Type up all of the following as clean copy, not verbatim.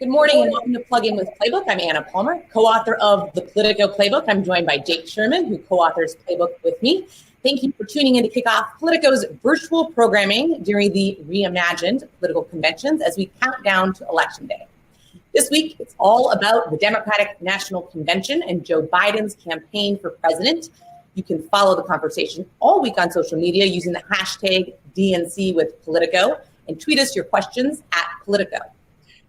Good morning and welcome to Plug In with Playbook. I'm Anna Palmer, co-author of the POLITICO Playbook. I'm joined by Jake Sherman, who co-authors Playbook with me. Thank you for tuning in to kick off Politico's virtual programming during the reimagined political conventions as we count down to Election Day. This week, it's all about the Democratic National Convention and Joe Biden's campaign for president. You can follow the conversation all week on social media using the hashtag DNC with Politico and tweet us your questions at Politico.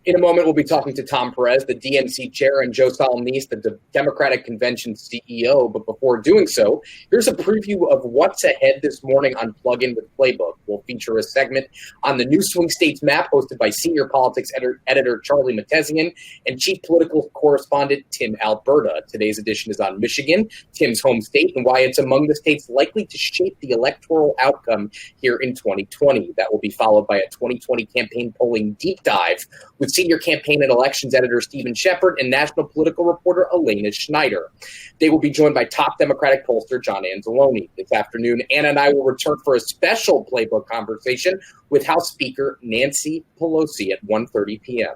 In a moment, we'll be talking to Tom Perez, the DNC chair, and Joe Solmonese, the Democratic Convention CEO. But before doing so, here's a preview of what's ahead this morning on Plug In with Playbook. We'll feature a segment on the new swing states map hosted by senior politics editor Charlie Matezian and chief political correspondent Tim Alberta. Today's edition is on Michigan, Tim's home state, and why it's among the states likely to shape the electoral outcome here in 2020. That will be followed by a 2020 campaign polling deep dive with senior campaign and elections editor Stephen Shepard and national political reporter Elena Schneider. They will be joined by top Democratic pollster John Anzalone. This afternoon, Anna and I will return for a special Playbook conversation with House Speaker Nancy Pelosi at 1:30 p.m.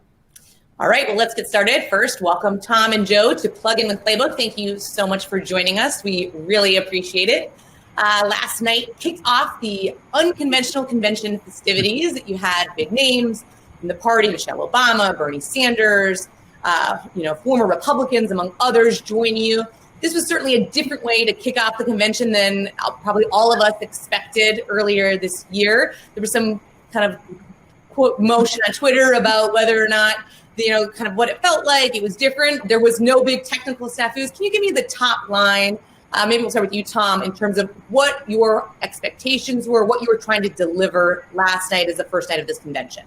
All right, well, let's get started. First, welcome Tom and Joe to Plug In with Playbook. Thank you so much for joining us. We really appreciate it. Last night kicked off the unconventional convention festivities. You had big names in the party, Michelle Obama, Bernie Sanders, former Republicans, among others, join you. This was certainly a different way to kick off the convention than probably all of us expected earlier this year. There was some kind of quote motion on Twitter about whether or not, kind of what it felt like. It was different. There was no big technical snafus. Can you give me the top line? Maybe we'll start with you, Tom, in terms of what your expectations were, what you were trying to deliver last night as the first night of this convention.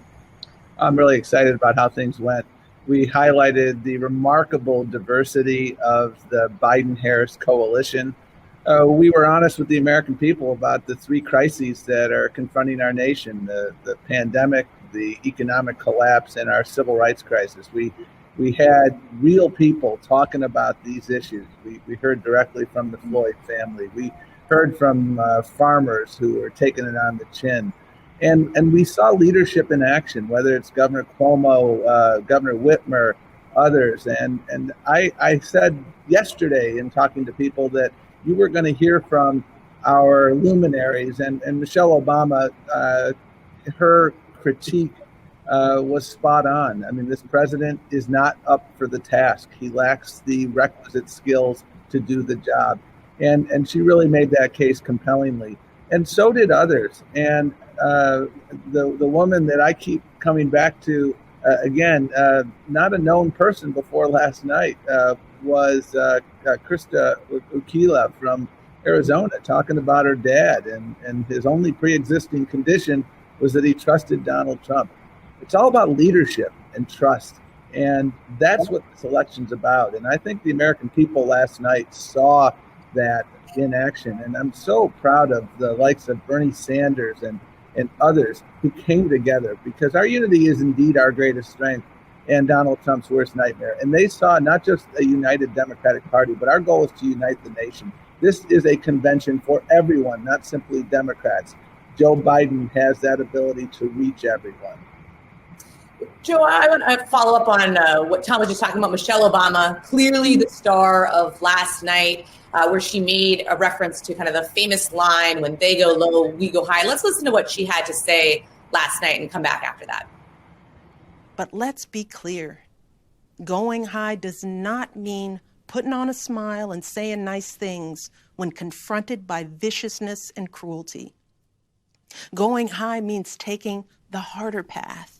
I'm really excited about how things went. We highlighted the remarkable diversity of the Biden-Harris coalition. We were honest with the American people about the three crises that are confronting our nation, the pandemic, the economic collapse, and our civil rights crisis. We had real people talking about these issues. We heard directly from the Floyd family. We heard from farmers who are taking it on the chin. And we saw leadership in action, whether it's Governor Cuomo, Governor Whitmer, others. And I said yesterday in talking to people that you were going to hear from our luminaries. And Michelle Obama, her critique was spot on. I mean, this president is not up for the task. He lacks the requisite skills to do the job. And she really made that case compellingly. And so did others. And the woman that I keep coming back to, not a known person before last night, was Krista Ukila from Arizona, talking about her dad. And his only pre-existing condition was that he trusted Donald Trump. It's all about leadership and trust. And that's what this election's about. And I think the American people last night saw that in action. And I'm so proud of the likes of Bernie Sanders and others who came together, because our unity is indeed our greatest strength and Donald Trump's worst nightmare. And they saw not just a united Democratic Party, but our goal is to unite the nation. This is a convention for everyone, not simply Democrats. Joe Biden has that ability to reach everyone. Joe, I want to follow up on what Tom was just talking about. Michelle Obama, clearly the star of last night, where she made a reference to kind of the famous line, when they go low, we go high. Let's listen to what she had to say last night and come back after that. But let's be clear. Going high does not mean putting on a smile and saying nice things when confronted by viciousness and cruelty. Going high means taking the harder path.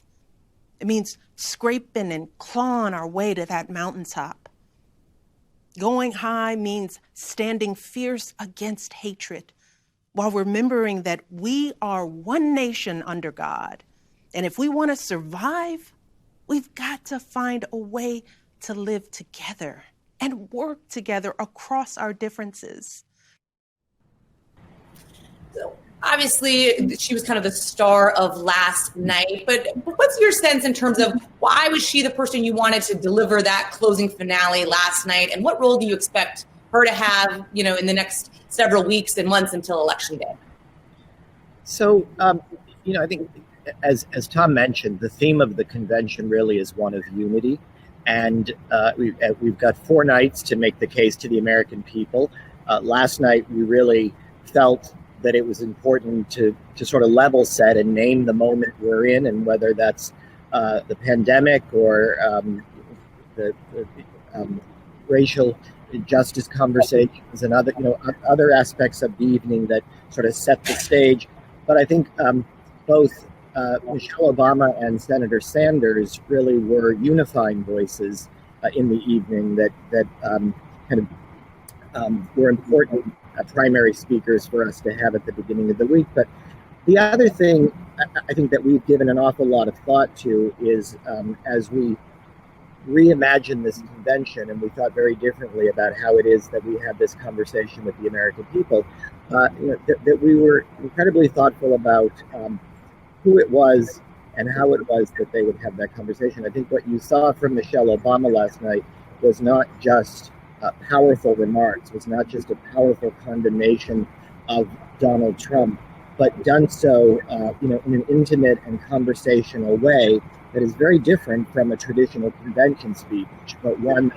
It means scraping and clawing our way to that mountaintop. Going high means standing fierce against hatred while remembering that we are one nation under God. And if we want to survive, we've got to find a way to live together and work together across our differences. Obviously, she was kind of the star of last night, but what's your sense in terms of why was she the person you wanted to deliver that closing finale last night? And what role do you expect her to have, in the next several weeks and months until Election Day? So, I think as Tom mentioned, the theme of the convention really is one of unity. And we've got 4 nights to make the case to the American people. Last night, we really felt that it was important to sort of level set and name the moment we're in, and whether that's the pandemic or the racial justice conversations and other aspects of the evening that sort of set the stage. But I think both Michelle Obama and Senator Sanders really were unifying voices in the evening that were important primary speakers for us to have at the beginning of the week. But the other thing I think that we've given an awful lot of thought to is as we reimagine this convention, and we thought very differently about how it is that we have this conversation with the American people, that we were incredibly thoughtful about who it was and how it was that they would have that conversation. I think what you saw from Michelle Obama last night was not just powerful remarks, was not just a powerful condemnation of Donald Trump, but done so in an intimate and conversational way that is very different from a traditional convention speech, but one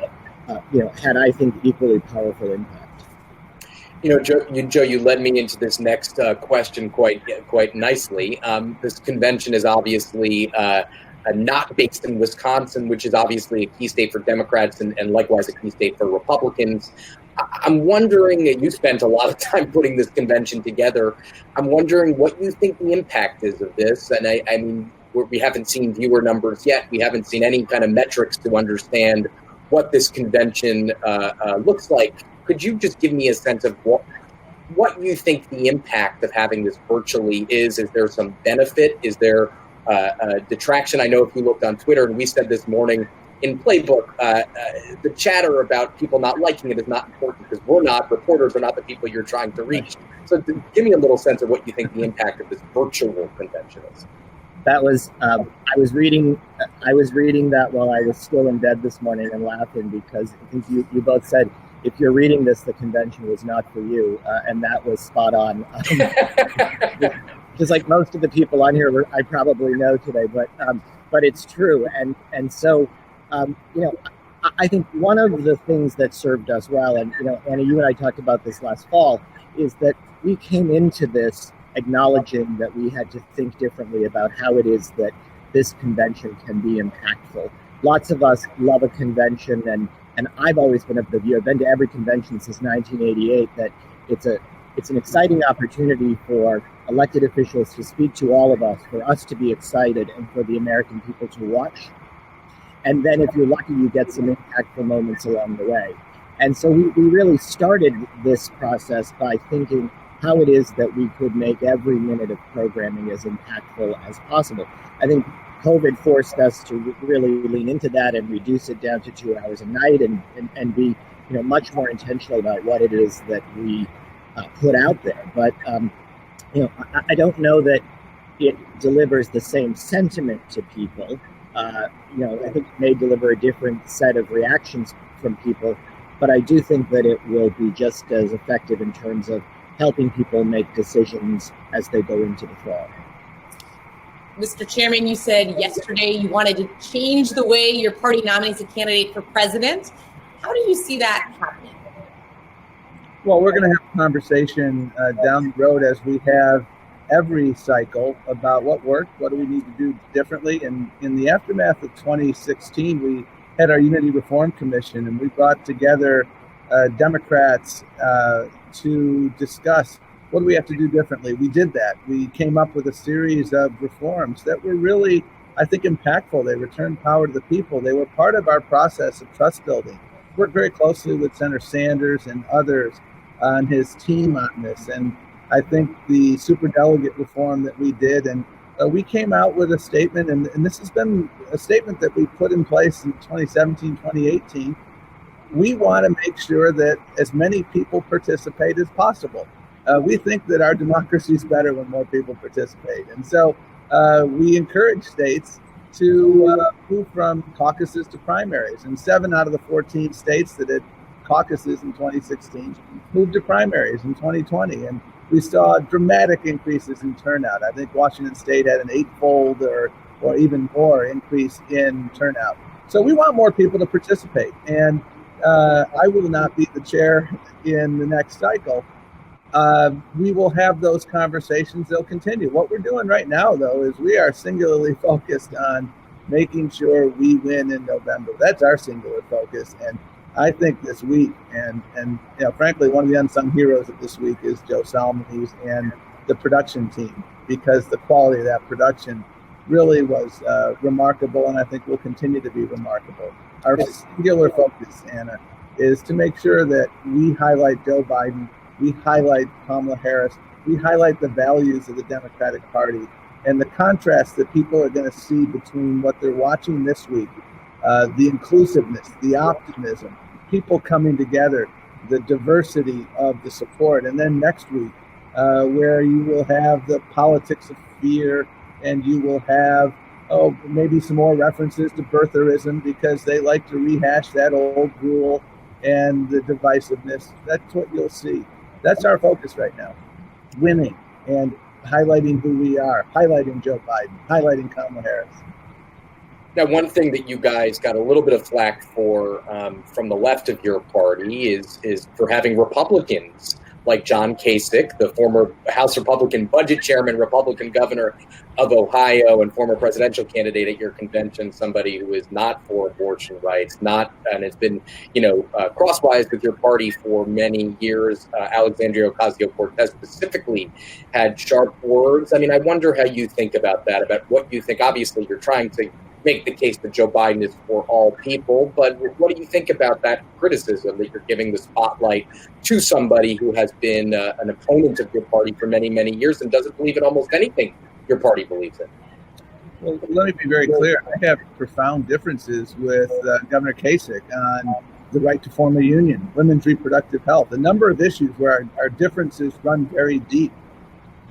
that had, I think, equally powerful impact. Joe, you led me into this next question quite nicely. This convention is obviously not based in Wisconsin, which is obviously a key state for Democrats and likewise a key state for Republicans. I'm wondering, you spent a lot of time putting this convention together. I'm wondering what you think the impact is of this. And I mean, we haven't seen viewer numbers yet. We haven't seen any kind of metrics to understand what this convention looks like. Could you just give me a sense of what you think the impact of having this virtually is? Is there some benefit? Is there detraction? I know if you looked on Twitter, and we said this morning in Playbook, the chatter about people not liking it is not important because reporters are not the people you're trying to reach. So give me a little sense of what you think the impact of this virtual convention is. That was I was reading that while I was still in bed this morning and laughing because I think you both said, if you're reading this, the convention was not for you, and that was spot on. Just like most of the people on here, I probably know today, but it's true, and so I think one of the things that served us well, and Anna, you and I talked about this last fall, is that we came into this acknowledging that we had to think differently about how it is that this convention can be impactful. Lots of us love a convention, and I've always been of the view, I've been to every convention since 1988, that it's an exciting opportunity for elected officials to speak to all of us, for us to be excited, and for the American people to watch. And then if you're lucky, you get some impactful moments along the way. And so we really started this process by thinking how it is that we could make every minute of programming as impactful as possible. I think COVID forced us to really lean into that and reduce it down to 2 hours a night and be much more intentional about what it is that we put out there. But I don't know that it delivers the same sentiment to people. I think it may deliver a different set of reactions from people, but I do think that it will be just as effective in terms of helping people make decisions as they go into the fall. Mr. Chairman, you said yesterday you wanted to change the way your party nominates a candidate for president. How do you see that happening? Well, we're going to have a conversation down the road, as we have every cycle, about what worked, what do we need to do differently. And in the aftermath of 2016, we had our Unity Reform Commission, and we brought together Democrats to discuss what do we have to do differently. We did that. We came up with a series of reforms that were really, I think, impactful. They returned power to the people. They were part of our process of trust building. Worked very closely with Senator Sanders and others on his team on this. And I think the superdelegate reform that we did, and we came out with a statement, and this has been a statement that we put in place in 2017, 2018. We want to make sure that as many people participate as possible. We think that our democracy is better when more people participate. And so we encourage states to move from caucuses to primaries. And 7 out of the 14 states that had caucuses in 2016 moved to primaries in 2020. And we saw dramatic increases in turnout. I think Washington State had an 8-fold or even more increase in turnout. So we want more people to participate. And I will not be the chair in the next cycle. We will have those conversations. They'll continue. What we're doing right now, though, is we are singularly focused on making sure we win in November. That's our singular focus. And I think this week, and frankly, one of the unsung heroes of this week is Joe Solmonese and the production team, because the quality of that production really was remarkable, and I think will continue to be remarkable. Our singular focus, Anna, is to make sure that we highlight Joe Biden, we highlight Kamala Harris, we highlight the values of the Democratic Party, and the contrast that people are going to see between what they're watching this week, the inclusiveness, the optimism, people coming together, the diversity of the support, and then next week, where you will have the politics of fear, and you will have maybe some more references to birtherism, because they like to rehash that old rule and the divisiveness. That's what you'll see. That's our focus right now. Winning and highlighting who we are, highlighting Joe Biden, highlighting Kamala Harris. Now, one thing that you guys got a little bit of flack for from the left of your party is for having Republicans like John Kasich, the former House Republican budget chairman, Republican governor of Ohio, and former presidential candidate at your convention, somebody who is not for abortion rights, and has been, crosswise with your party for many years. Alexandria Ocasio-Cortez specifically had sharp words. I mean, I wonder how you think about that, about what you think. Obviously, you're trying to make the case that Joe Biden is for all people, but what do you think about that criticism that you're giving the spotlight to somebody who has been an opponent of your party for many, many years and doesn't believe in almost anything your party believes in? Well, let me be very clear. I have profound differences with Governor Kasich on the right to form a union, women's reproductive health, a number of issues where our differences run very deep.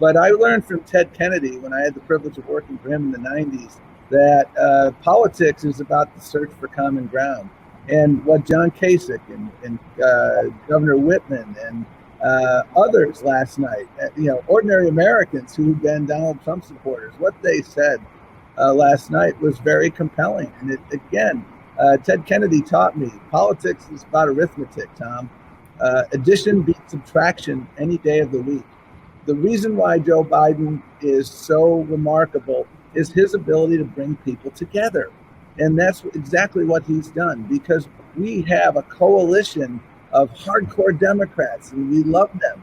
But I learned from Ted Kennedy, when I had the privilege of working for him in the 90s, that politics is about the search for common ground. And what John Kasich and Governor Whitman and others last night, ordinary Americans who've been Donald Trump supporters, what they said last night was very compelling. And again, Ted Kennedy taught me politics is about arithmetic, Tom. Addition beats subtraction any day of the week. The reason why Joe Biden is so remarkable is his ability to bring people together. And that's exactly what he's done, because we have a coalition of hardcore Democrats, and we love them.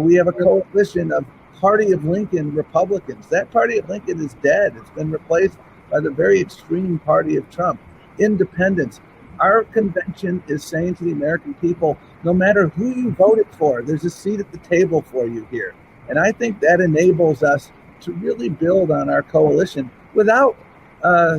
We have a coalition of Party of Lincoln Republicans. That Party of Lincoln is dead. It's been replaced by the very extreme Party of Trump. Independents. Our convention is saying to the American people, no matter who you voted for, there's a seat at the table for you here. And I think that enables us to really build on our coalition without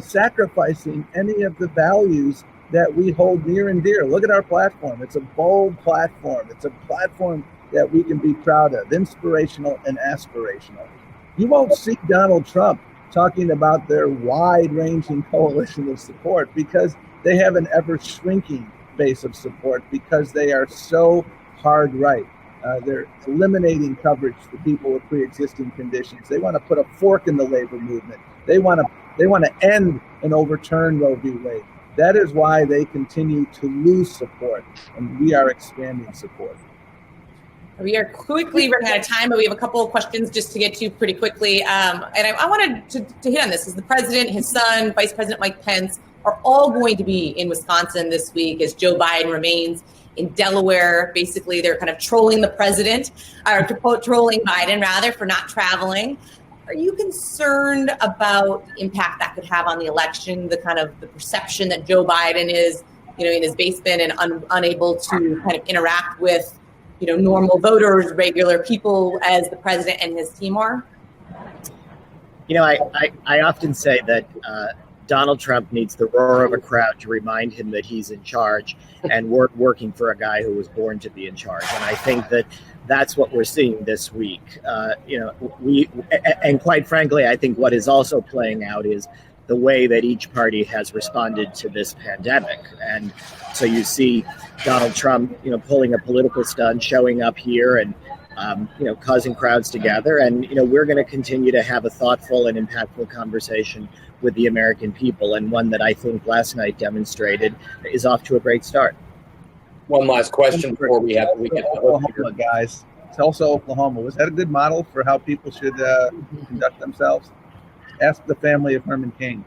sacrificing any of the values that we hold near and dear. Look at our platform. It's a bold platform. It's a platform that we can be proud of, inspirational and aspirational. You won't see Donald Trump talking about their wide-ranging coalition of support, because they have an ever-shrinking base of support, because they are so hard right. They're eliminating coverage for people with pre-existing conditions. They want to put a fork in the labor movement. They want to end and overturn Roe v. Wade. That is why they continue to lose support, and we are expanding support. We are quickly running out of time, but we have a couple of questions just to get to pretty quickly. And I wanted to hit on this. Is the president, his son, Vice President Mike Pence are all going to be in Wisconsin this week as Joe Biden remains in Delaware. Basically, they're kind of trolling the president, or trolling Biden rather, for not traveling. Are you concerned about the impact that could have on the election, the kind of the perception that Joe Biden is, in his basement and unable to kind of interact with, normal voters, regular people, as the president and his team are? I often say that Donald Trump needs the roar of a crowd to remind him that he's in charge and working for a guy who was born to be in charge. And I think that that's what we're seeing this week. And quite frankly, I think what is also playing out is the way that each party has responded to this pandemic. And so you see Donald Trump, pulling a political stunt, showing up here and causing crowds to gather. And, we're going to continue to have a thoughtful and impactful conversation with the American people, and one that I think last night demonstrated is off to a great start. One last question before we get Oklahoma, guys. Tulsa, Oklahoma. Was that a good model for how people should conduct themselves? Ask the family of Herman Cain.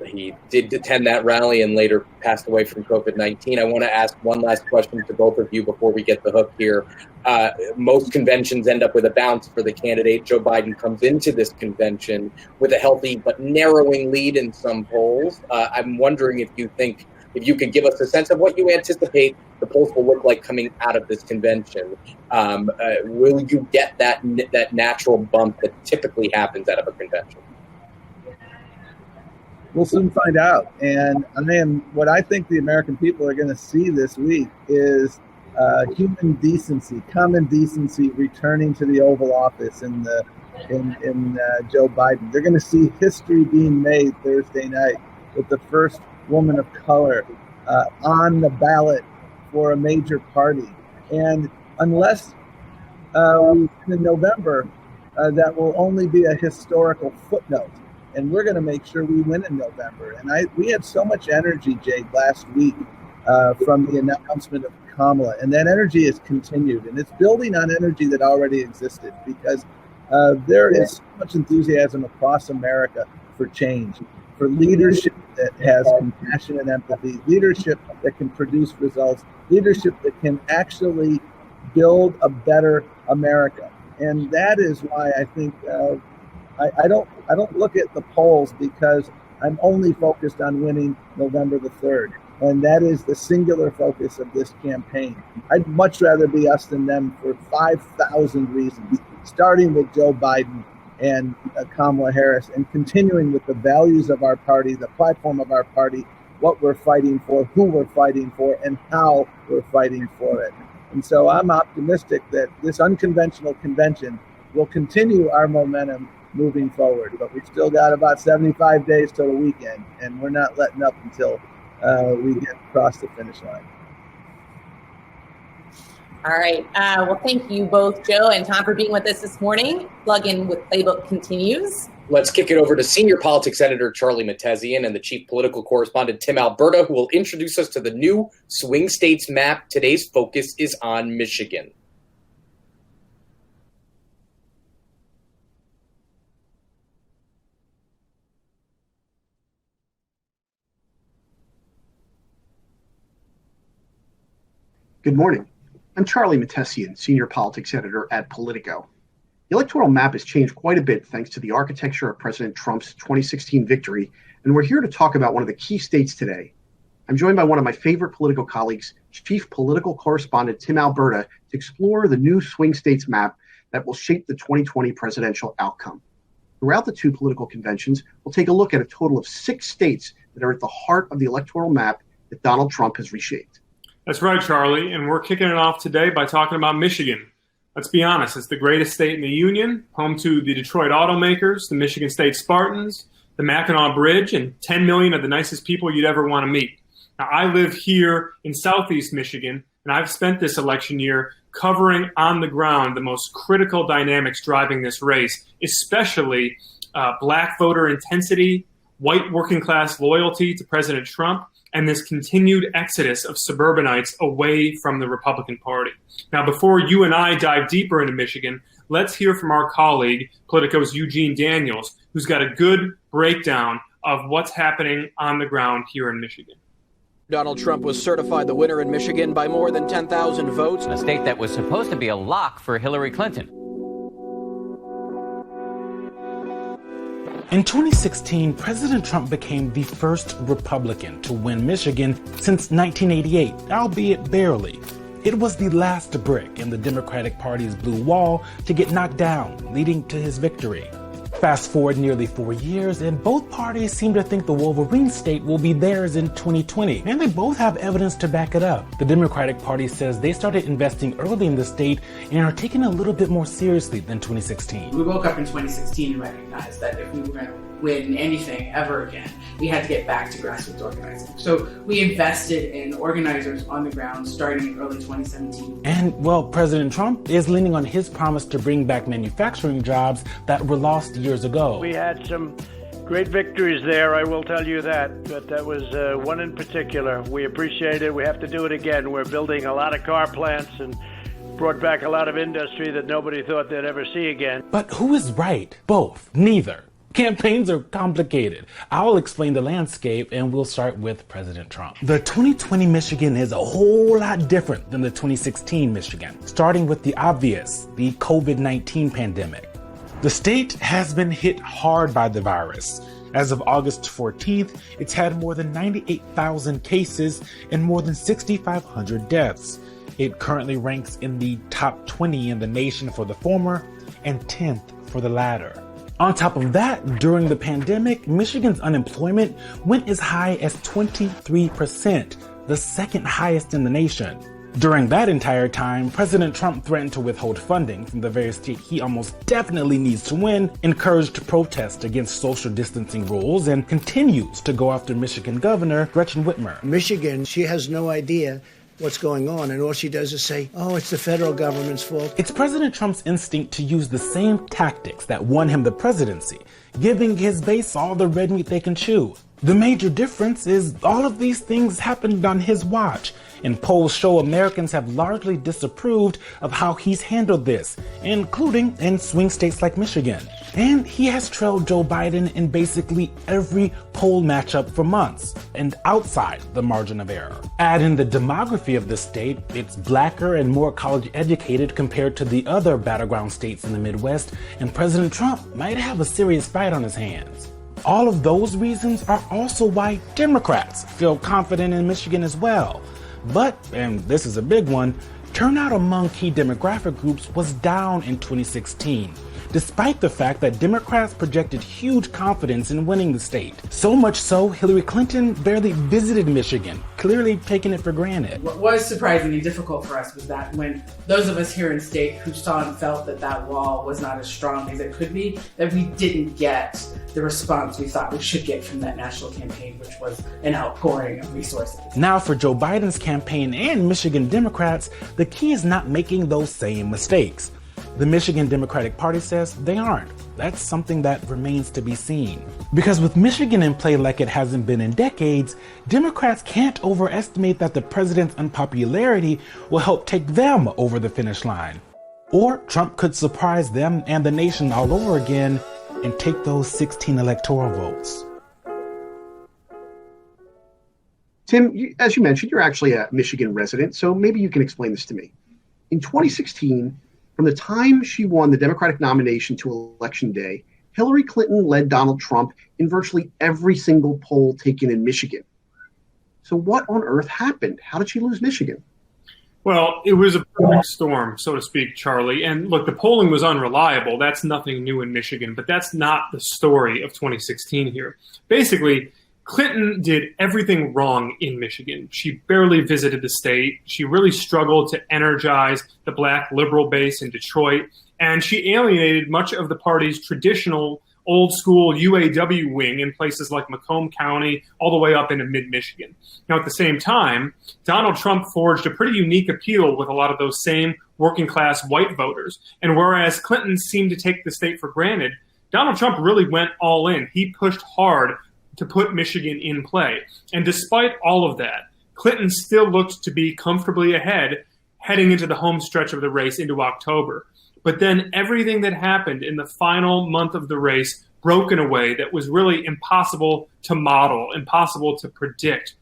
He did attend that rally and later passed away from COVID-19. I want to ask one last question to both of you before we get the hook here. Most conventions end up with a bounce for the candidate. Joe Biden comes into this convention with a healthy but narrowing lead in some polls. I'm wondering if you could give us a sense of what you anticipate the polls will look like coming out of this convention. Will you get that natural bump that typically happens out of a convention? We'll soon find out. And what I think the American people are going to see this week is human decency, common decency returning to the Oval Office in Joe Biden. They're going to see history being made Thursday night with the first woman of color on the ballot for a major party. And unless in November, that will only be a historical footnote. And we're going to make sure we win in November. And we had so much energy, Jade, last week from the announcement of Kamala. And that energy has continued. And it's building on energy that already existed, because there is so much enthusiasm across America for change, for leadership that has compassion and empathy, leadership that can produce results, leadership that can actually build a better America. And that is why I think I don't look at the polls, because I'm only focused on winning November the 3rd. And that is the singular focus of this campaign. I'd much rather be us than them for 5,000 reasons, starting with Joe Biden and Kamala Harris, and continuing with the values of our party, the platform of our party, what we're fighting for, who we're fighting for, and how we're fighting for it. And so I'm optimistic that this unconventional convention will continue our momentum moving forward. But we've still got about 75 days till the weekend, and we're not letting up until we get across the finish line. All right. Well, thank you both, Joe and Tom, for being with us this morning. Plug In with Playbook continues. Let's kick it over to senior politics editor Charlie Mattesian and the chief political correspondent Tim Alberta, who will introduce us to the new swing states map. Today's focus is on Michigan. Good morning. I'm Charlie Mattesian, senior politics editor at Politico. The electoral map has changed quite a bit thanks to the architecture of President Trump's 2016 victory, and we're here to talk about one of the key states today. I'm joined by one of my favorite political colleagues, chief political correspondent Tim Alberta, to explore the new swing states map that will shape the 2020 presidential outcome. Throughout the two political conventions, we'll take a look at a total of 6 states that are at the heart of the electoral map that Donald Trump has reshaped. That's right, Charlie, and we're kicking it off today by talking about Michigan. Let's be honest, it's the greatest state in the union, home to the Detroit automakers, the Michigan State Spartans, the Mackinac Bridge, and 10 million of the nicest people you'd ever want to meet. Now, I live here in southeast Michigan, and I've spent this election year covering on the ground the most critical dynamics driving this race, especially black voter intensity, white working class loyalty to President Trump, and this continued exodus of suburbanites away from the Republican Party. Now, before you and I dive deeper into Michigan, let's hear from our colleague, Politico's Eugene Daniels, who's got a good breakdown of what's happening on the ground here in Michigan. Donald Trump was certified the winner in Michigan by more than 10,000 votes. A state that was supposed to be a lock for Hillary Clinton. In 2016, President Trump became the first Republican to win Michigan since 1988, albeit barely. It was the last brick in the Democratic Party's blue wall to get knocked down, leading to his victory. Fast forward nearly 4 years, and both parties seem to think the Wolverine state will be theirs in 2020, and they both have evidence to back it up. The Democratic Party says they started investing early in the state and are taking it a little bit more seriously than 2016. We woke up in 2016 and recognized that if we were going to win anything ever again, we had to get back to grassroots organizing. So we invested in organizers on the ground starting in early 2017. And, well, President Trump is leaning on his promise to bring back manufacturing jobs that were lost years ago. We had some great victories there, I will tell you that. But that was one in particular. We appreciate it. We have to do it again. We're building a lot of car plants and brought back a lot of industry that nobody thought they'd ever see again. But who is right? Both. Neither. Campaigns are complicated. I'll explain the landscape, and we'll start with President Trump. The 2020 Michigan is a whole lot different than the 2016 Michigan, starting with the obvious, the COVID-19 pandemic. The state has been hit hard by the virus. As of August 14th, it's had more than 98,000 cases and more than 6,500 deaths. It currently ranks in the top 20 in the nation for the former and 10th for the latter. On top of that, during the pandemic, Michigan's unemployment went as high as 23%, the second highest in the nation. During that entire time, President Trump threatened to withhold funding from the very state he almost definitely needs to win, encouraged protest against social distancing rules, and continues to go after Michigan Governor Gretchen Whitmer. Michigan, she has no idea what's going on, and all she does is say, oh, it's the federal government's fault. It's President Trump's instinct to use the same tactics that won him the presidency, giving his base all the red meat they can chew. The major difference is all of these things happened on his watch, and polls show Americans have largely disapproved of how he's handled this, including in swing states like Michigan. And he has trailed Joe Biden in basically every poll matchup for months, and outside the margin of error. Add in the demography of the state, it's blacker and more college educated compared to the other battleground states in the Midwest, and President Trump might have a serious fight on his hands. All of those reasons are also why Democrats feel confident in Michigan as well. But, and this is a big one, turnout among key demographic groups was down in 2016, despite the fact that Democrats projected huge confidence in winning the state. So much so, Hillary Clinton barely visited Michigan, clearly taking it for granted. What was surprisingly difficult for us was that when those of us here in state who saw and felt that that wall was not as strong as it could be, that we didn't get the response we thought we should get from that national campaign, which was an outpouring of resources. Now for Joe Biden's campaign and Michigan Democrats, the key is not making those same mistakes. The Michigan Democratic Party says they aren't. That's something that remains to be seen. Because with Michigan in play like it hasn't been in decades, Democrats can't overestimate that the president's unpopularity will help take them over the finish line. Or Trump could surprise them and the nation all over again and take those 16 electoral votes. Tim, as you mentioned, you're actually a Michigan resident, so maybe you can explain this to me. In 2016, from the time she won the Democratic nomination to Election Day, Hillary Clinton led Donald Trump in virtually every single poll taken in Michigan. So what on earth happened? How did she lose Michigan? Well, it was a perfect storm, so to speak, Charlie. And look, the polling was unreliable. That's nothing new in Michigan, but that's not the story of 2016 here. Basically, Clinton did everything wrong in Michigan. She barely visited the state. She really struggled to energize the black liberal base in Detroit. And she alienated much of the party's traditional old school UAW wing in places like Macomb County, all the way up into mid-Michigan. Now, at the same time, Donald Trump forged a pretty unique appeal with a lot of those same working class white voters. And whereas Clinton seemed to take the state for granted, Donald Trump really went all in. He pushed hard to put Michigan in play. And despite all of that, Clinton still looked to be comfortably ahead heading into the home stretch of the race into October. But then everything that happened in the final month of the race broke in a way that was really impossible to model, impossible to predict.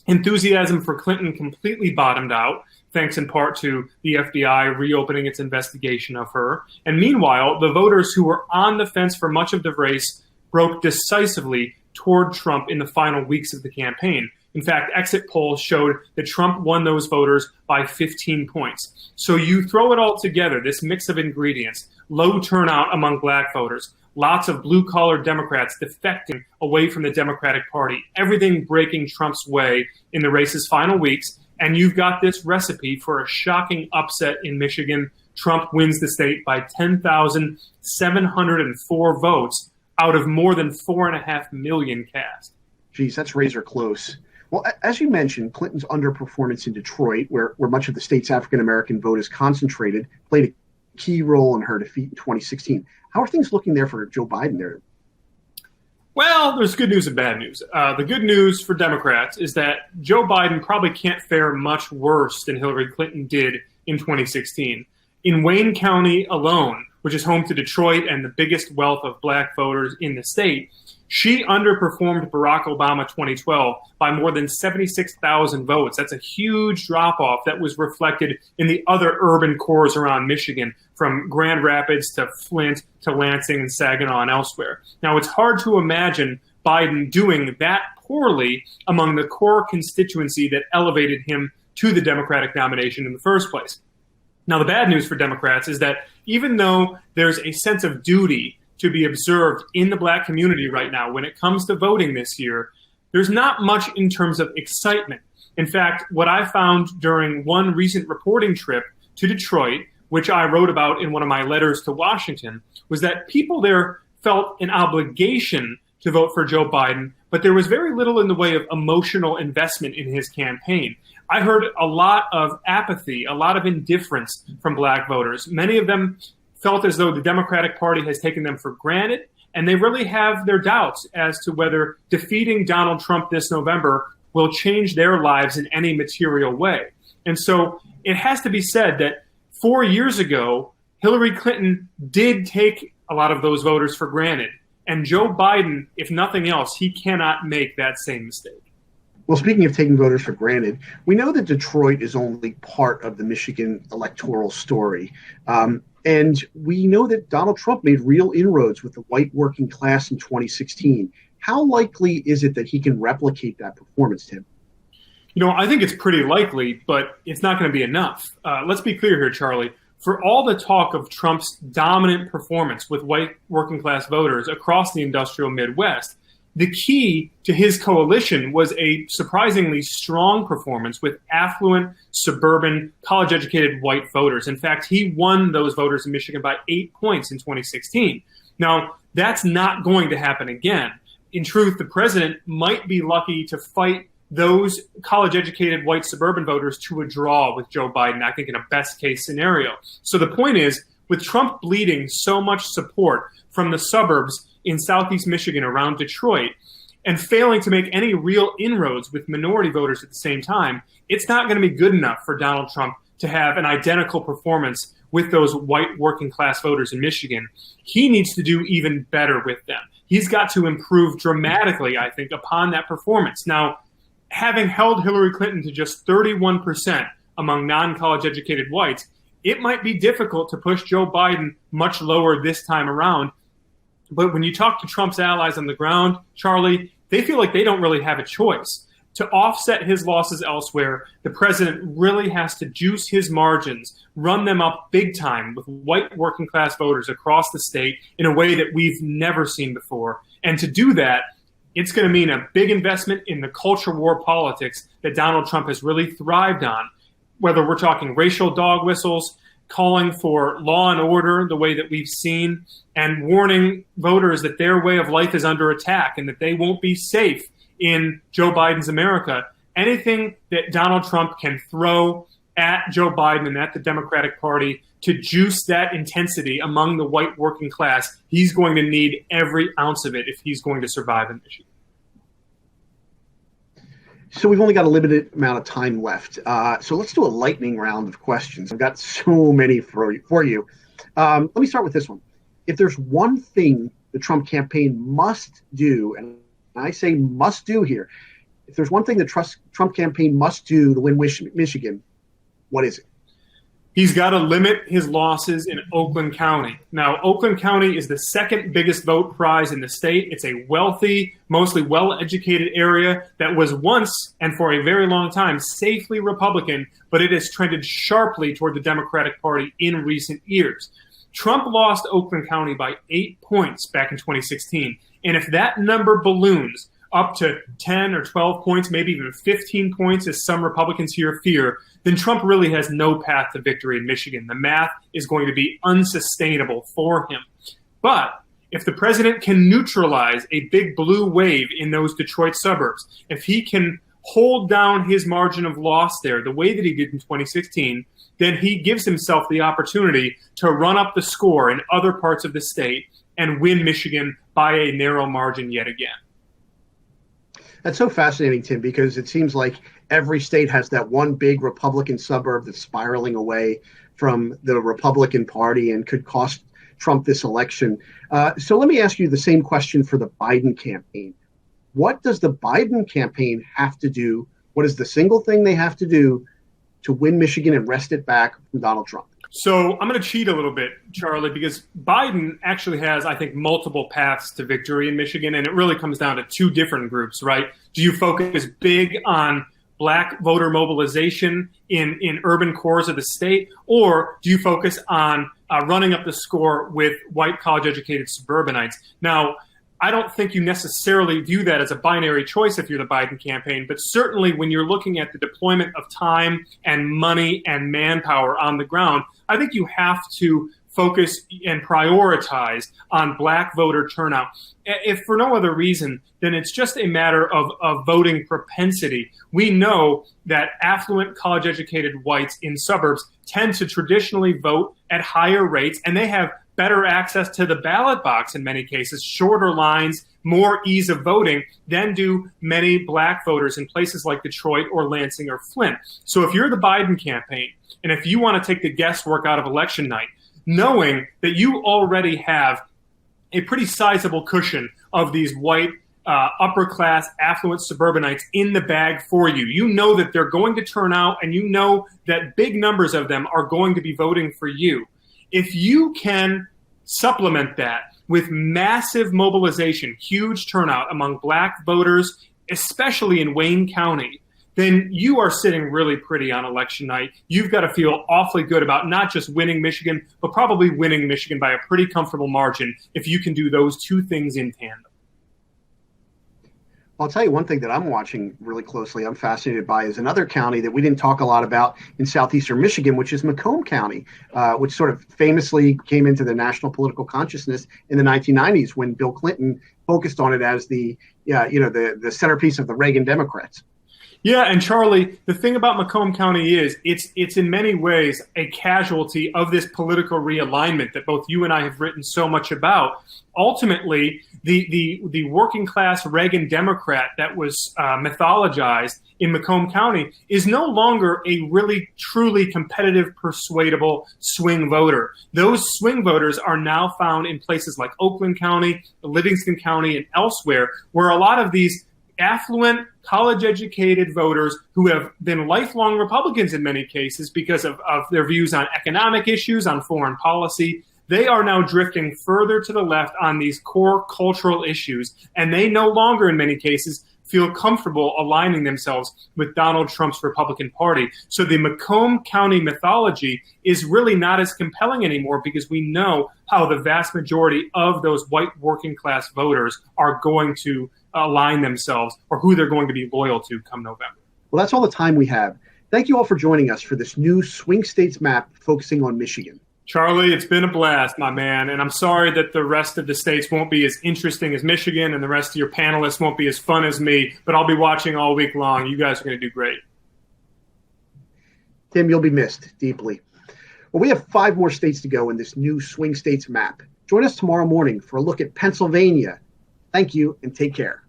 Enthusiasm for Clinton completely bottomed out, thanks in part to the FBI reopening its investigation of her. And meanwhile, the voters who were on the fence for much of the race broke decisively toward Trump in the final weeks of the campaign. In fact, exit polls showed that Trump won those voters by 15 points. So you throw it all together, this mix of ingredients, low turnout among black voters, lots of blue-collar Democrats defecting away from the Democratic Party, everything breaking Trump's way in the race's final weeks, and you've got this recipe for a shocking upset in Michigan. Trump wins the state by 10,704 votes out of more than 4.5 million cast. Geez, that's razor close. Well, as you mentioned, Clinton's underperformance in Detroit, where much of the state's African-American vote is concentrated, played a key role in her defeat in 2016. How are things looking there for Joe Biden there? Well, there's good news and bad news. The good news for Democrats is that Joe Biden probably can't fare much worse than Hillary Clinton did in 2016. In Wayne County alone, which is home to Detroit and the biggest wealth of black voters in the state, she underperformed Barack Obama 2012 by more than 76,000 votes. That's a huge drop-off that was reflected in the other urban cores around Michigan, from Grand Rapids to Flint to Lansing and Saginaw and elsewhere. Now, it's hard to imagine Biden doing that poorly among the core constituency that elevated him to the Democratic nomination in the first place. Now, the bad news for Democrats is that even though there's a sense of duty to be observed in the black community right now when it comes to voting this year, there's not much in terms of excitement. In fact, what I found during one recent reporting trip to Detroit, which I wrote about in one of my letters to Washington, was that people there felt an obligation to vote for Joe Biden, but there was very little in the way of emotional investment in his campaign. I heard a lot of apathy, a lot of indifference from black voters. Many of them felt as though the Democratic Party has taken them for granted, and they really have their doubts as to whether defeating Donald Trump this November will change their lives in any material way. And so it has to be said that 4 years ago, Hillary Clinton did take a lot of those voters for granted. And Joe Biden, if nothing else, he cannot make that same mistake. Well, speaking of taking voters for granted, we know that Detroit is only part of the Michigan electoral story. And we know that Donald Trump made real inroads with the white working class in 2016. How likely is it that he can replicate that performance, Tim? You know, I think it's pretty likely, but it's not going to be enough. Let's be clear here, Charlie. For all the talk of Trump's dominant performance with white working class voters across the industrial Midwest, the key to his coalition was a surprisingly strong performance with affluent, suburban, college-educated white voters. In fact, he won those voters in Michigan by 8 points in 2016. Now, that's not going to happen again. In truth, the president might be lucky to fight those college-educated white suburban voters to a draw with Joe Biden, I think, in a best-case scenario. So the point is, with Trump bleeding so much support from the suburbs in southeast Michigan around Detroit and failing to make any real inroads with minority voters at the same time, it's not going to be good enough for Donald Trump to have an identical performance with those white working class voters in Michigan. He needs to do even better with them. He's got to improve dramatically, I think, upon that performance. Now, having held Hillary Clinton to just 31% among non-college educated whites, it might be difficult to push Joe Biden much lower this time around. But when you talk to Trump's allies on the ground, Charlie, they feel like they don't really have a choice. To offset his losses elsewhere, the president really has to juice his margins, run them up big time with white working class voters across the state in a way that we've never seen before. And to do that, it's going to mean a big investment in the culture war politics that Donald Trump has really thrived on, whether we're talking racial dog whistles, calling for law and order the way that we've seen, and warning voters that their way of life is under attack and that they won't be safe in Joe Biden's America. Anything that Donald Trump can throw at Joe Biden and at the Democratic Party to juice that intensity among the white working class, he's going to need every ounce of it if he's going to survive in Michigan. So we've only got a limited amount of time left. So let's do a lightning round of questions. I've got so many for you. Let me start with this one. If there's one thing the Trump campaign must do, and I say must do here, if there's one thing the Trump campaign must do to win Michigan, what is it? He's got to limit his losses in Oakland County. Now, Oakland County is the second biggest vote prize in the state. It's a wealthy, mostly well-educated area that was once, and for a very long time, safely Republican, but it has trended sharply toward the Democratic Party in recent years. Trump lost Oakland County by 8 points back in 2016. And if that number balloons up to 10 or 12 points, maybe even 15 points, as some Republicans here fear, then Trump really has no path to victory in Michigan. The math is going to be unsustainable for him. But if the president can neutralize a big blue wave in those Detroit suburbs, if he can hold down his margin of loss there the way that he did in 2016, then he gives himself the opportunity to run up the score in other parts of the state and win Michigan by a narrow margin yet again. That's so fascinating, Tim, because it seems like every state has that one big Republican suburb that's spiraling away from the Republican Party and could cost Trump this election. So let me ask you the same question for the Biden campaign. What does the Biden campaign have to do? What is the single thing they have to do to win Michigan and wrest it back from Donald Trump? So I'm going to cheat a little bit, Charlie, because Biden actually has, I think, multiple paths to victory in Michigan, and it really comes down to two different groups, right? Do you focus big on black voter mobilization in urban cores of the state, or do you focus on running up the score with white college-educated suburbanites? Now, I don't think you necessarily view that as a binary choice if you're the Biden campaign, but certainly when you're looking at the deployment of time and money and manpower on the ground, I think you have to focus and prioritize on black voter turnout. If for no other reason, then it's just a matter of voting propensity. We know that affluent college-educated whites in suburbs tend to traditionally vote at higher rates, and they have better access to the ballot box in many cases, shorter lines, more ease of voting than do many black voters in places like Detroit or Lansing or Flint. So if you're the Biden campaign, and if you want to take the guesswork out of election night, knowing that you already have a pretty sizable cushion of these white upper-class affluent suburbanites in the bag for you. You know that they're going to turn out, and you know that big numbers of them are going to be voting for you. If you can supplement that with massive mobilization, huge turnout among black voters, especially in Wayne County, then you are sitting really pretty on election night. You've got to feel awfully good about not just winning Michigan, but probably winning Michigan by a pretty comfortable margin if you can do those two things in tandem. I'll tell you one thing that I'm watching really closely, I'm fascinated by, is another county that we didn't talk a lot about in southeastern Michigan, which is Macomb County, which sort of famously came into the national political consciousness in the 1990s when Bill Clinton focused on it as the centerpiece of the Reagan Democrats. Yeah, and Charlie, the thing about Macomb County is it's in many ways a casualty of this political realignment that both you and I have written so much about. Ultimately, the working class Reagan Democrat that was mythologized in Macomb County is no longer a really truly competitive, persuadable swing voter. Those swing voters are now found in places like Oakland County, Livingston County, and elsewhere, where a lot of these affluent, college-educated voters who have been lifelong Republicans in many cases because of their views on economic issues, on foreign policy, they are now drifting further to the left on these core cultural issues, and they no longer, in many cases, feel comfortable aligning themselves with Donald Trump's Republican Party. So the Macomb County mythology is really not as compelling anymore because we know how the vast majority of those white working class voters are going to align themselves or who they're going to be loyal to come November. Well, that's all the time we have. Thank you all for joining us for this new swing states map focusing on Michigan. Charlie, it's been a blast, my man, and I'm sorry that the rest of the states won't be as interesting as Michigan and the rest of your panelists won't be as fun as me, but I'll be watching all week long. You guys are going to do great. Tim, you'll be missed deeply. Well, we have 5 more states to go in this new swing states map. Join us tomorrow morning for a look at Pennsylvania. Thank you and take care.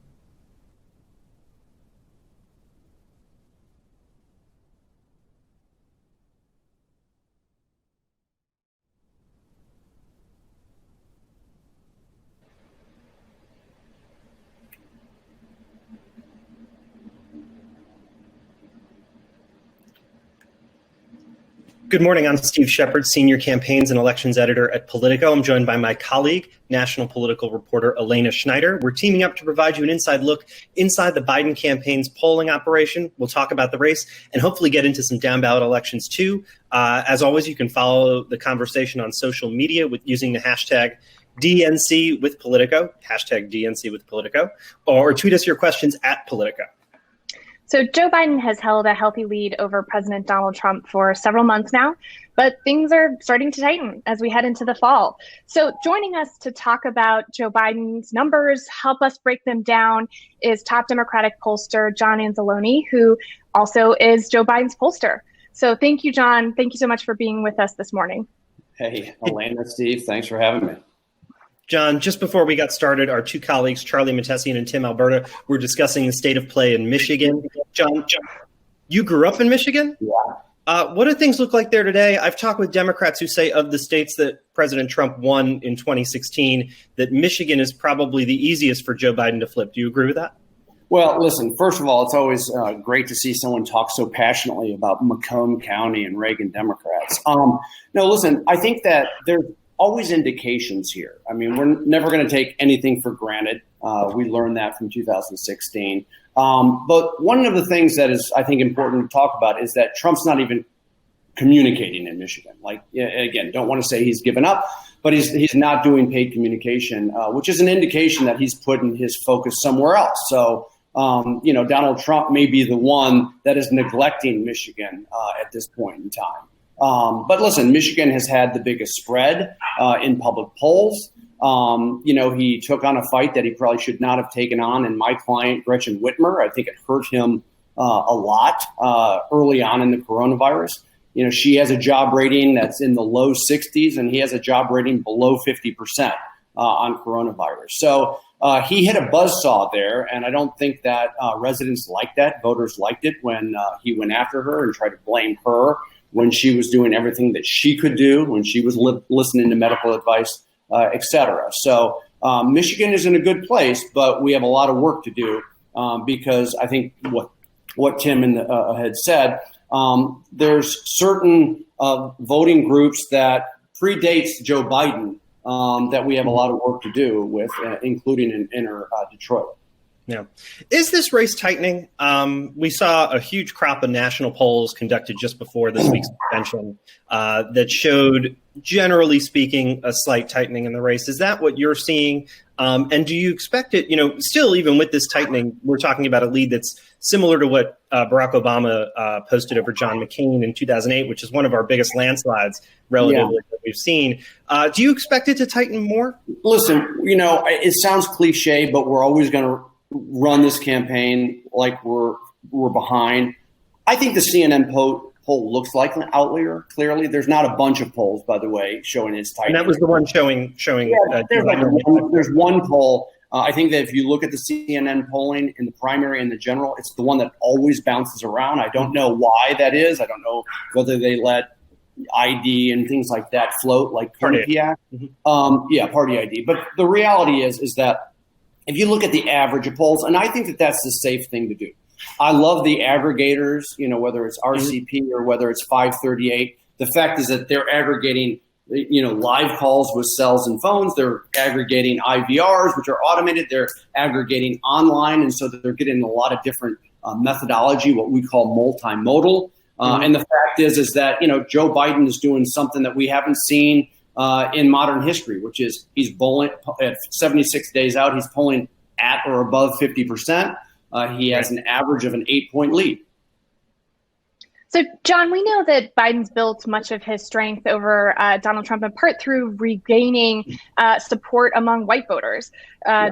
Good morning. I'm Steve Shepard, Senior Campaigns and Elections Editor at Politico. I'm joined by my colleague, national political reporter Elena Schneider. We're teaming up to provide you an inside look inside the Biden campaign's polling operation. We'll talk about the race and hopefully get into some down-ballot elections too. As always, you can follow the conversation on social media using the hashtag DNC with Politico, hashtag DNC with Politico, or tweet us your questions at Politico. So Joe Biden has held a healthy lead over President Donald Trump for several months now, but things are starting to tighten as we head into the fall. So joining us to talk about Joe Biden's numbers, help us break them down, is top Democratic pollster John Anzalone, who also is Joe Biden's pollster. So thank you, John. Thank you so much for being with us this morning. Hey, Elena, Steve, thanks for having me. John, just before we got started, our two colleagues, Charlie Matessian and Tim Alberta, were discussing the state of play in Michigan. John, you grew up in Michigan? Yeah. What do things look like there today? I've talked with Democrats who say of the states that President Trump won in 2016, that Michigan is probably the easiest for Joe Biden to flip. Do you agree with that? Well, listen, first of all, it's always great to see someone talk so passionately about Macomb County and Reagan Democrats. No, listen, I think that there's always indications here. I mean, we're never going to take anything for granted. We learned that from 2016. But one of the things that is, I think, important to talk about is that Trump's not even communicating in Michigan. Like, again, don't want to say he's given up, but he's not doing paid communication, which is an indication that he's putting his focus somewhere else. So, Donald Trump may be the one that is neglecting Michigan at this point in time. But listen, Michigan has had the biggest spread in public polls. He took on a fight that he probably should not have taken on. And my client, Gretchen Whitmer, I think it hurt him a lot early on in the coronavirus. She has a job rating that's in the low 60s, and he has a job rating below 50% on coronavirus. So he hit a buzzsaw there, and I don't think that residents liked that. Voters liked it when he went after her and tried to blame her when she was doing everything that she could do, when she was listening to medical advice, et cetera. So Michigan is in a good place, but we have a lot of work to do because I think what Tim had said, there's certain voting groups that predates Joe Biden that we have a lot of work to do with, including in inner Detroit. Yeah. Is this race tightening? We saw a huge crop of national polls conducted just before this week's convention that showed, generally speaking, a slight tightening in the race. Is that what you're seeing? And do you expect it, still even with this tightening, we're talking about a lead that's similar to what Barack Obama posted over John McCain in 2008, which is one of our biggest landslides relatively that we've seen. Do you expect it to tighten more? Listen, it sounds cliche, but we're always going to run this campaign like we're behind. I think the CNN poll looks like an outlier. Clearly, there's not a bunch of polls, by the way, showing it's tight. And that was the one showing. Yeah, there's one poll. I think that if you look at the CNN polling in the primary and the general, it's the one that always bounces around. I don't know why that is. I don't know whether they let ID and things like that float, like Party Act. Party ID. But the reality is that if you look at the average of polls, and I think that that's the safe thing to do. I love the aggregators, whether it's RCP or whether it's 538. The fact is that they're aggregating, live calls with cells and phones. They're aggregating IVRs, which are automated. They're aggregating online. And so they're getting a lot of different methodology, what we call multimodal. And the fact is that, Joe Biden is doing something that we haven't seen in modern history, which is he's polling at 76 days out. He's polling at or above 50%. He has an average of an 8-point lead. So, John, we know that Biden's built much of his strength over Donald Trump in part through regaining support among white voters,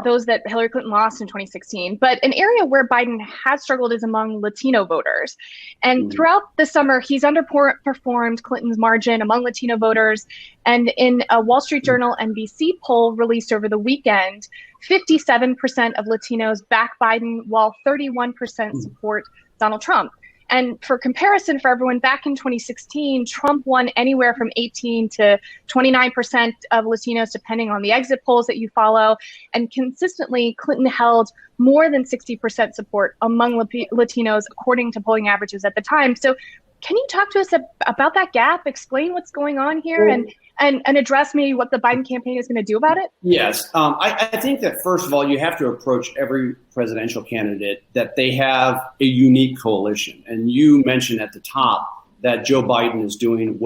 those that Hillary Clinton lost in 2016. But an area where Biden has struggled is among Latino voters. And throughout the summer, he's underperformed Clinton's margin among Latino voters. And in a Wall Street Journal NBC poll released over the weekend, 57% of Latinos back Biden, while 31% support Donald Trump. And for comparison for everyone, back in 2016, Trump won anywhere from 18 to 29% of Latinos, depending on the exit polls that you follow. And consistently, Clinton held more than 60% support among Latinos, according to polling averages at the time. So can you talk to us about that gap, explain what's going on here, and address maybe what the Biden campaign is going to do about it? Yes. I think that, first of all, you have to approach every presidential candidate that they have a unique coalition. And you mentioned at the top that Joe Biden is doing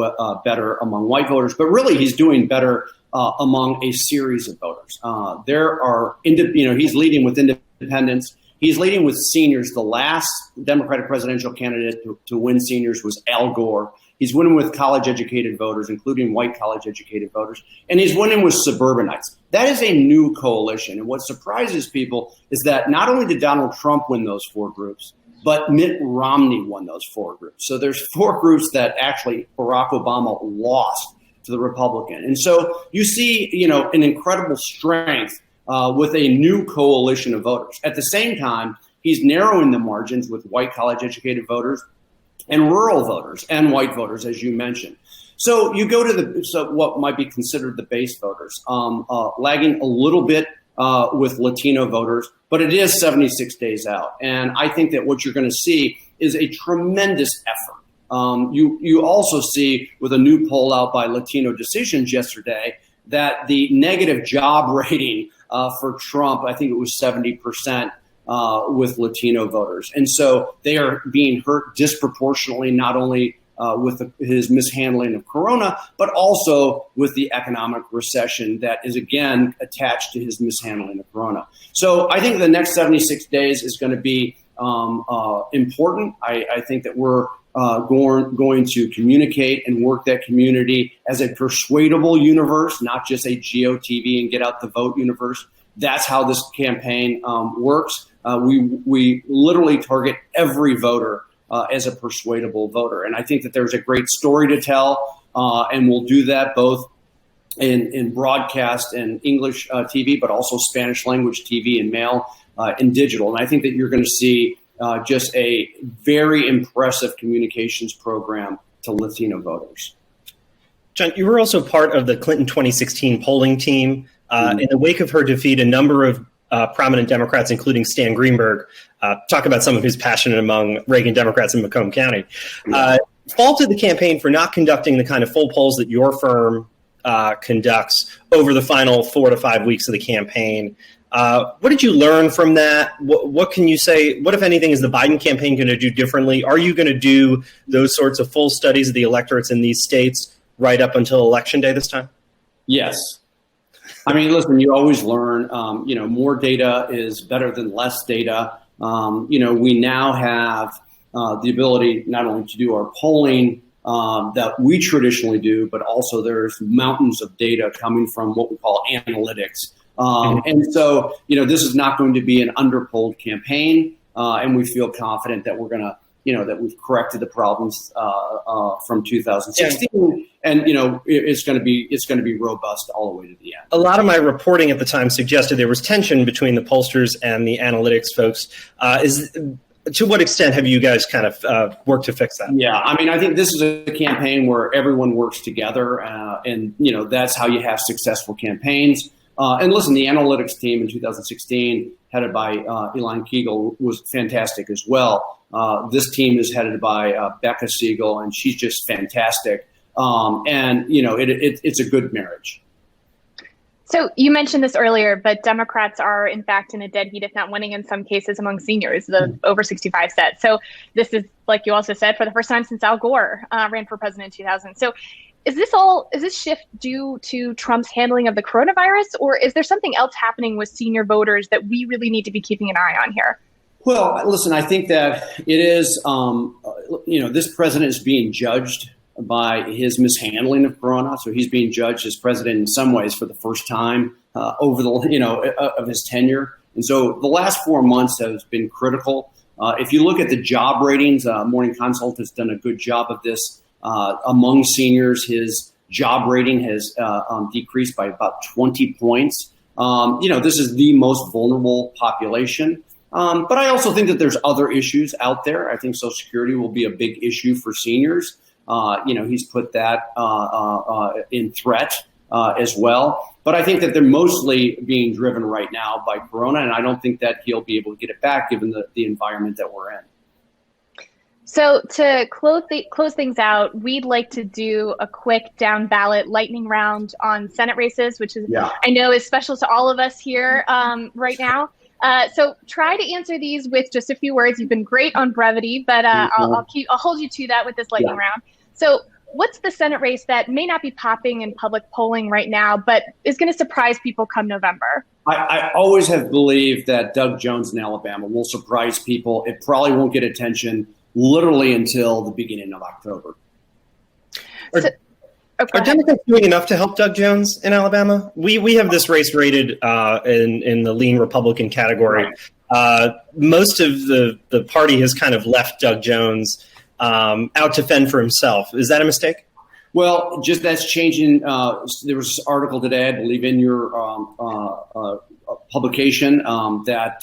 better among white voters, but really he's doing better among a series of voters. He's leading with independents. He's leading with seniors. The last Democratic presidential candidate to win seniors was Al Gore. He's winning with college-educated voters, including white college-educated voters, and he's winning with suburbanites. That is a new coalition, and what surprises people is that not only did Donald Trump win those 4 groups, but Mitt Romney won those 4 groups. So there's 4 groups that actually Barack Obama lost to the Republican. And so you see, an incredible strength with a new coalition of voters. At the same time, he's narrowing the margins with white college-educated voters and rural voters and white voters, as you mentioned. So you go to what might be considered the base voters, lagging a little bit with Latino voters, but it is 76 days out. And I think that what you're going to see is a tremendous effort. You also see with a new poll out by Latino Decisions yesterday that the negative job rating for Trump, I think it was 70% with Latino voters. And so they are being hurt disproportionately, not only with his mishandling of Corona, but also with the economic recession that is, again, attached to his mishandling of Corona. So I think the next 76 days is going to be important. I think that we're going to communicate and work that community as a persuadable universe, not just a GOTV and get out the vote universe. That's how this campaign works. We literally target every voter as a persuadable voter. And I think that there's a great story to tell, and we'll do that both in broadcast and English TV, but also Spanish language TV and mail and digital. And I think that you're going to see just a very impressive communications program to Latino voters. John, you were also part of the Clinton 2016 polling team. In the wake of her defeat, a number of prominent Democrats, including Stan Greenberg, talk about some of his passion among Reagan Democrats in Macomb County, faulted the campaign for not conducting the kind of full polls that your firm conducts over the final 4 to 5 weeks of the campaign. What did you learn from that? What can you say? What, if anything, is the Biden campaign going to do differently? Are you going to do those sorts of full studies of the electorates in these states right up until Election Day this time? Yes. I mean, listen, you always learn, more data is better than less data. We now have the ability not only to do our polling that we traditionally do, but also there's mountains of data coming from what we call analytics. And so, this is not going to be an underpolled campaign, and we feel confident that we're going to, that we've corrected the problems from 2016, and it's going to be robust all the way to the end. A lot of my reporting at the time suggested there was tension between the pollsters and the analytics folks. To what extent have you guys kind of worked to fix that? Yeah, I mean, I think this is a campaign where everyone works together, and that's how you have successful campaigns. And listen, the analytics team in 2016, headed by Elaine Kegel, was fantastic as well. This team is headed by Becca Siegel, and she's just fantastic. It's a good marriage. So you mentioned this earlier, but Democrats are, in fact, in a dead heat, if not winning in some cases among seniors, the over 65 set. So this is, like you also said, for the first time since Al Gore ran for president in 2000. So is this shift due to Trump's handling of the coronavirus, or is there something else happening with senior voters that we really need to be keeping an eye on here? Well, listen, I think that it is, this president is being judged by his mishandling of Corona. So he's being judged as president in some ways for the first time over of his tenure. And so the last 4 months has been critical. If you look at the job ratings, Morning Consult has done a good job of this. Among seniors, his job rating has decreased by about 20 points. This is the most vulnerable population. But I also think that there's other issues out there. I think Social Security will be a big issue for seniors. He's put that in threat as well. But I think that they're mostly being driven right now by Corona, and I don't think that he'll be able to get it back given the environment that we're in. So to close things out, we'd like to do a quick down ballot lightning round on Senate races, which is I know is special to all of us here right now. So try to answer these with just a few words. You've been great on brevity, but I'll hold you to that with this lightning round. So what's the Senate race that may not be popping in public polling right now, but is going to surprise people come November? I always have believed that Doug Jones in Alabama will surprise people. It probably won't get attention literally until the beginning of October. Are Democrats doing enough to help Doug Jones in Alabama? We have this race rated in the lean Republican category. Most of the party has kind of left Doug Jones out to fend for himself. Is that a mistake? Well, just that's changing. There was an article today, I believe, in your publication that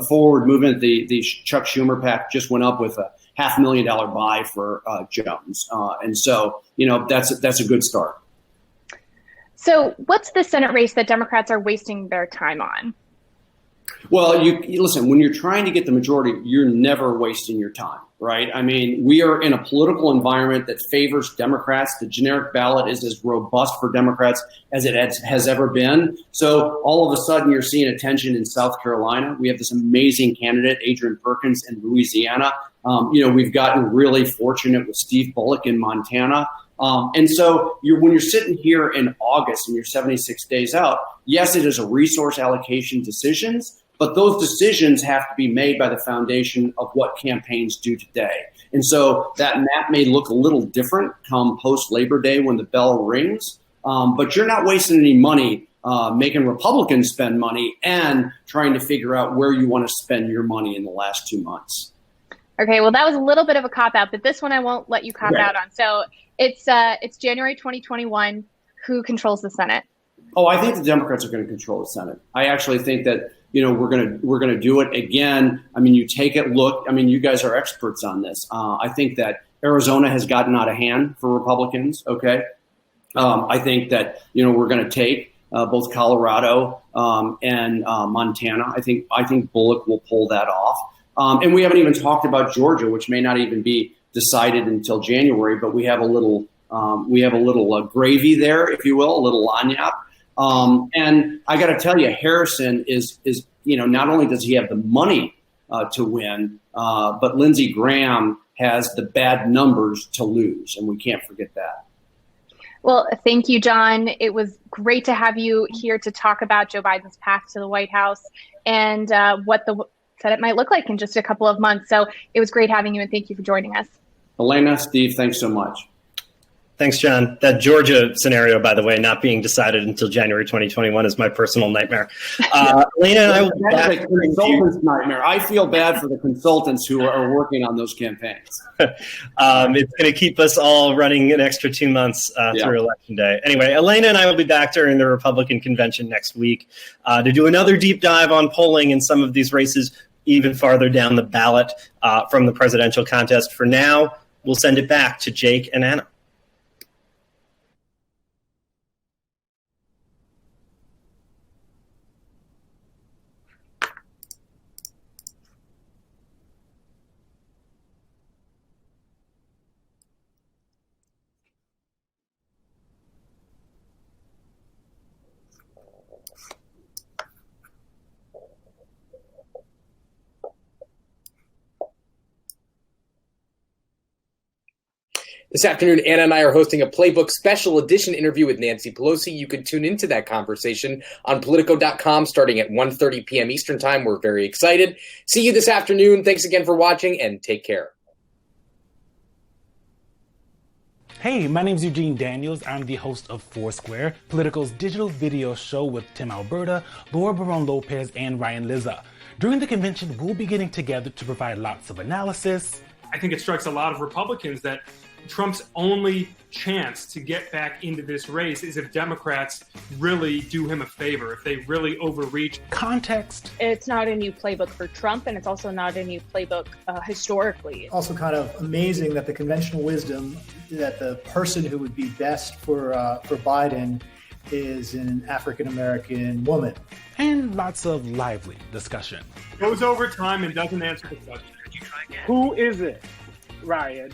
Forward Movement, the Chuck Schumer PAC, just went up with a $500,000 buy for Jones, and so that's a good start. So, what's the Senate race that Democrats are wasting their time on? Well, you listen, when you're trying to get the majority, you're never wasting your time, right? I mean, we are in a political environment that favors Democrats. The generic ballot is as robust for Democrats as it has ever been. So all of a sudden you're seeing attention in South Carolina. We have this amazing candidate, Adrian Perkins, in Louisiana. We've gotten really fortunate with Steve Bullock in Montana. And so when you're sitting here in August and you're 76 days out, yes, it is a resource allocation decisions, but those decisions have to be made by the foundation of what campaigns do today. And so that map may look a little different come post-Labor Day when the bell rings, but you're not wasting any money making Republicans spend money and trying to figure out where you want to spend your money in the last 2 months. Okay, well, that was a little bit of a cop-out, but this one I won't let you cop out on. So it's January 2021. Who controls the Senate? Oh, I think the Democrats are going to control the Senate. I actually think that we're going to do it again. I mean, you take a look. I mean, you guys are experts on this. I think that Arizona has gotten out of hand for Republicans. Okay, I think that we're going to take both Colorado and Montana. I think Bullock will pull that off. And we haven't even talked about Georgia, which may not even be decided until January. But we have a little gravy there, if you will, a little lagniappe. And I got to tell you, Harrison is not only does he have the money to win, but Lindsey Graham has the bad numbers to lose, and we can't forget that. Well, thank you, John. It was great to have you here to talk about Joe Biden's path to the White House and what the Senate might look like in just a couple of months. So it was great having you, and thank you for joining us. Elena, Steve, thanks so much. Thanks, John. That Georgia scenario, by the way, not being decided until January 2021 is my personal nightmare. Elena and I will be back. Consultant's nightmare. I feel bad for the consultants who are working on those campaigns. It's going to keep us all running an extra 2 months through Election Day. Anyway, Elena and I will be back during the Republican convention next week to do another deep dive on polling in some of these races even farther down the ballot from the presidential contest. For now, we'll send it back to Jake and Anna. This afternoon, Anna and I are hosting a Playbook special edition interview with Nancy Pelosi. You can tune into that conversation on Politico.com starting at 1:30 p.m. Eastern Time. We're very excited. See you this afternoon. Thanks again for watching, and take care. Hey, my name's Eugene Daniels. I'm the host of Foursquare, Politico's digital video show with Tim Alberta, Laura Barron-Lopez, and Ryan Lizza. During the convention, we'll be getting together to provide lots of analysis. I think it strikes a lot of Republicans that Trump's only chance to get back into this race is if Democrats really do him a favor, if they really overreach. Context. It's not a new playbook for Trump, and it's also not a new playbook historically. Also kind of amazing that the conventional wisdom that the person who would be best for Biden is an African-American woman. And lots of lively discussion. Goes over time and doesn't answer the question. Who is it, Ryan?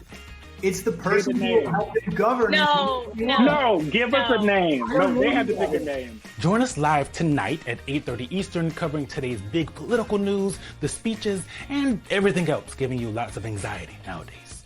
It's the person who helped him govern. No, give us a name. No, they have to pick a name. Join us live tonight at 8:30 Eastern, covering today's big political news, the speeches, and everything else, giving you lots of anxiety nowadays.